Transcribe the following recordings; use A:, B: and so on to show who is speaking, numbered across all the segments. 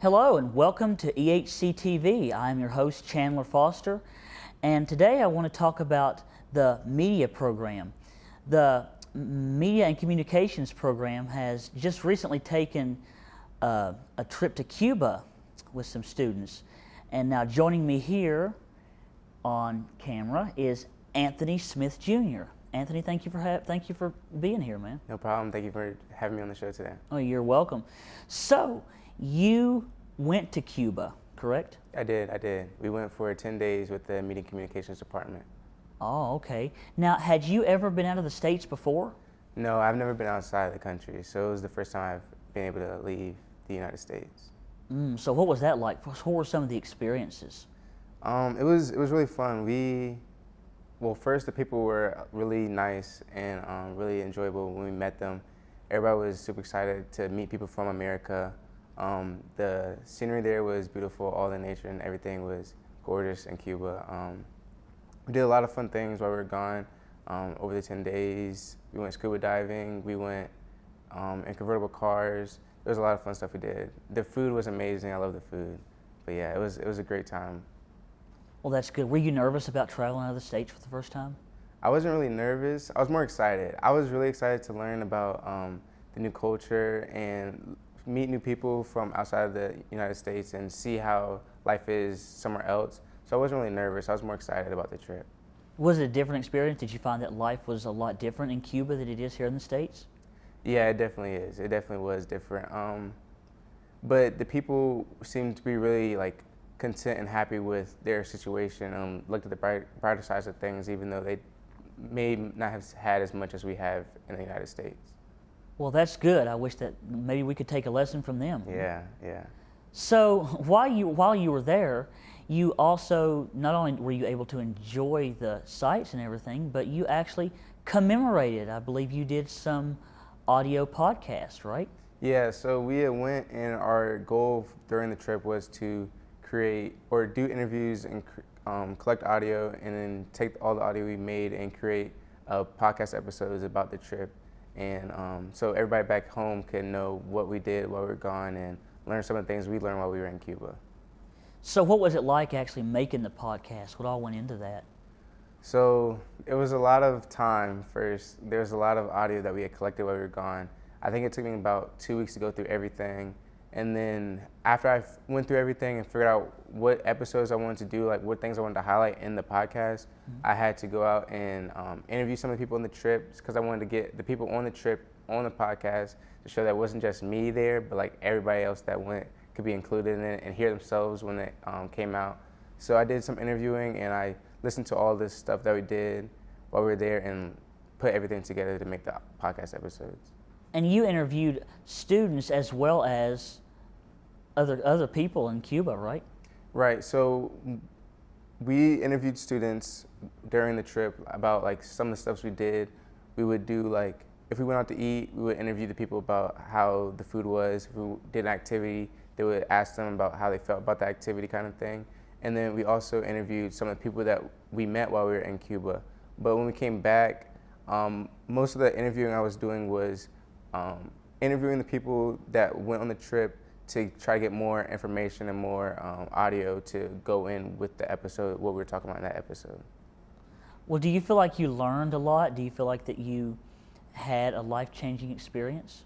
A: Hello and welcome to EHC-TV. I'm your host Chandler Foster, and today I want to talk about the media program. The Media and Communications program has just recently taken a trip to Cuba with some students, and now joining me here on camera is Anthony Smith Jr. Anthony, thank you for being here, man.
B: No problem. Thank you for having me on the show today.
A: Oh, you're welcome. So, you went to Cuba, correct?
B: I did. We went for 10 days with the Media and Communications Department.
A: Oh, okay. Now, had you ever been out of the States before?
B: No, I've never been outside of the country, so it was the first time I've been able to leave the United States.
A: So what was that like? What were some of the experiences?
B: It was really fun. Well, first the people were really nice and really enjoyable when we met them. Everybody was super excited to meet people from America. The scenery there was beautiful. All the nature and everything was gorgeous in Cuba. We did a lot of fun things while we were gone. Over the 10 days, we went scuba diving. We went in convertible cars. There was a lot of fun stuff we did. The food was amazing. I love the food. But yeah, it was a great time.
A: Well, that's good. Were you nervous about traveling out of the States for the first time?
B: I wasn't really nervous. I was more excited. I was really excited to learn about the new culture and meet new people from outside of the United States and see how life is somewhere else. So I wasn't really nervous. I was more excited about the trip.
A: Was it a different experience? Did you find that life was a lot different in Cuba than it is here in the States?
B: Yeah, it definitely is. It definitely was different. But the people seemed to be really content and happy with their situation. Looked at the brighter sides of things, even though they may not have had as much as we have in the United States.
A: Well, that's good. I wish that maybe we could take a lesson from them.
B: Yeah.
A: So while you were there, you also, not only were you able to enjoy the sights and everything, but you actually commemorated. I believe you did some audio podcast, right?
B: Yeah, so we went, and our goal during the trip was to create or do interviews and collect audio, and then take all the audio we made and create podcast episodes about the trip. And so everybody back home can know what we did while we were gone and learn some of the things we learned while we were in Cuba.
A: So what was it like actually making the podcast? What all went into that?
B: So it was a lot of time first. There was a lot of audio that we had collected while we were gone. I think it took me about 2 weeks to go through everything. And then after I went through everything and figured out what episodes I wanted to do, what things I wanted to highlight in the podcast, I had to go out and interview some of the people on the trip, because I wanted to get the people on the trip on the podcast to show that it wasn't just me there, but everybody else that went could be included in it and hear themselves when it came out. So I did some interviewing, and I listened to all this stuff that we did while we were there and put everything together to make the podcast episodes.
A: And you interviewed students as well as other people in Cuba, right?
B: Right. So we interviewed students during the trip about some of the stuff we did. We would do if we went out to eat, we would interview the people about how the food was. If we did an activity, they would ask them about how they felt about the activity, kind of thing. And then we also interviewed some of the people that we met while we were in Cuba. But when we came back, most of the interviewing I was doing was interviewing the people that went on the trip to try to get more information and more audio to go in with the episode, what we were talking about in that episode.
A: Well, do you feel like you learned a lot? Do you feel like that you had a life-changing experience?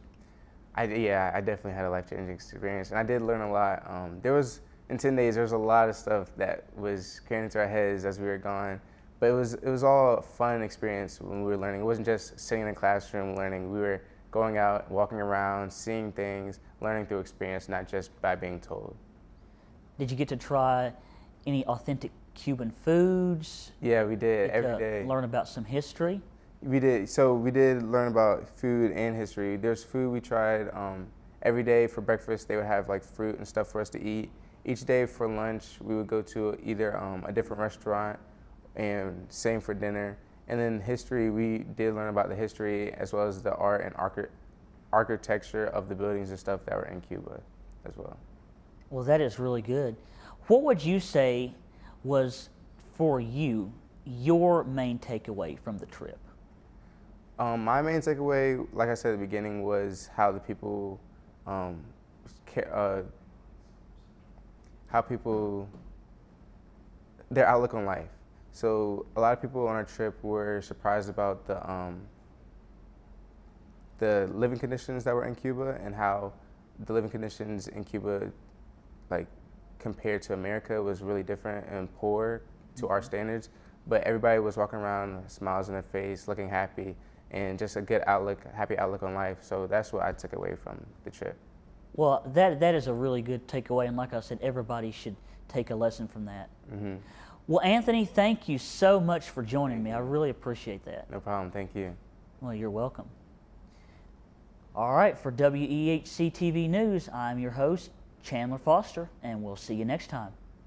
B: I definitely had a life-changing experience, and I did learn a lot. In 10 days, there was a lot of stuff that was carrying into our heads as we were gone, but it was all a fun experience when we were learning. It wasn't just sitting in a classroom learning. We were going out, walking around, seeing things, learning through experience, not just by being told.
A: Did you get to try any authentic Cuban foods?
B: Yeah, we did every day.
A: Learn about some history?
B: We did. So we did learn about food and history. There's food we tried every day. For breakfast, they would have fruit and stuff for us to eat. Each day for lunch, we would go to either a different restaurant, and same for dinner. And then history, we did learn about the history as well as the art and architecture of the buildings and stuff that were in Cuba as well.
A: Well, that is really good. What would you say was, for you, your main takeaway from the trip?
B: My main takeaway, like I said at the beginning, was how the people how people, their outlook on life. So a lot of people on our trip were surprised about the living conditions that were in Cuba and how the living conditions in Cuba, like compared to America, was really different and poor to our standards. But everybody was walking around, smiles on their face, looking happy, and just a good outlook, happy outlook on life. So that's what I took away from the trip.
A: Well, that is a really good takeaway, and like I said, everybody should take a lesson from that.
B: Mm-hmm.
A: Well, Anthony, thank you so much for joining me. I really appreciate that.
B: No problem. Thank you.
A: Well, you're welcome. All right, for WEHC-TV News, I'm your host, Chandler Foster, and we'll see you next time.